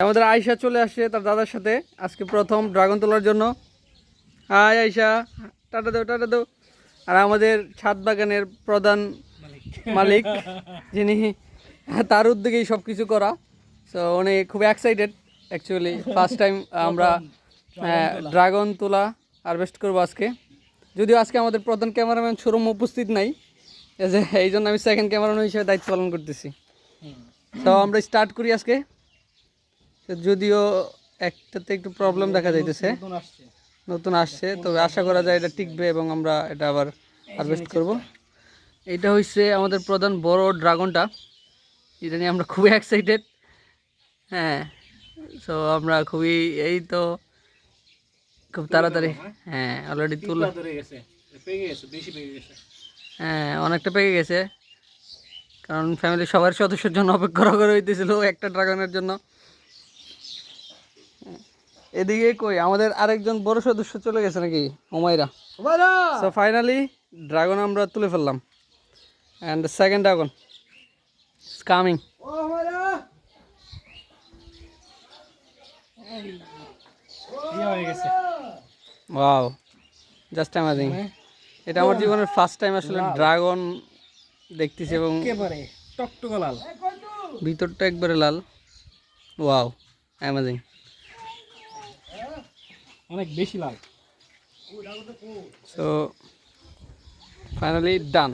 আমাদের আয়শা চলে আসছে তার দাদার সাথে আজকে প্রথম ড্রাগন তোলার জন্য। হাই আয়শা, টাটা দাও টাটা দাও। আর আমাদের ছাদ বাগানের প্রধান মালিক যিনি, তার উদ্যোগেই সব কিছু করা। সো উনি খুব এক্সাইটেড অ্যাকচুয়ালি, ফার্স্ট টাইম আমরা ড্রাগন তোলা হারভেস্ট করবো আজকে। যদিও আজকে আমাদের প্রধান ক্যামেরাম্যান শোরুম উপস্থিত নাই, এই জন্য আমি সেকেন্ড ক্যামেরাম্যান হিসেবে দায়িত্ব পালন করতেছি। তো আমরা স্টার্ট করি আজকে। যদিও একটাতে একটু প্রবলেম দেখা যাইতেছে, নতুন আসছে, তবে আশা করা যায় এটা টিকবে এবং আমরা এটা আবার হারভেস্ট করব। এটা হচ্ছে আমাদের প্রধান বড় ড্রাগনটা, এটা নিয়ে আমরা খুবই এক্সাইটেড। হ্যাঁ, সো আমরা খুবই, এই তো খুব তাড়াতাড়ি, হ্যাঁ অলরেডি তুল, হ্যাঁ অনেকটা পেকে গেছে, কারণ ফ্যামিলির সবার সদস্যের জন্য অপেক্ষা করে হইতেছিল একটা ড্রাগনের জন্য। এদিকে কই আমাদের আরেকজন বড় সদস্য চলে গেছে নাকি, হুমায়রা। সো ফাইনালি ড্রাগন আমরা তুলে ফেললাম, and the second dragon is coming. Wow, just amazing. এটা আমার জীবনের ফার্স্ট টাইম আসলে ড্রাগন দেখতেছি, এবং টকটকা লাল, ভিতরটা একবারে লাল। ওয়াও, অ্যামেজিং, অনেক বেশি লাল। সো ফাইনালি ডান।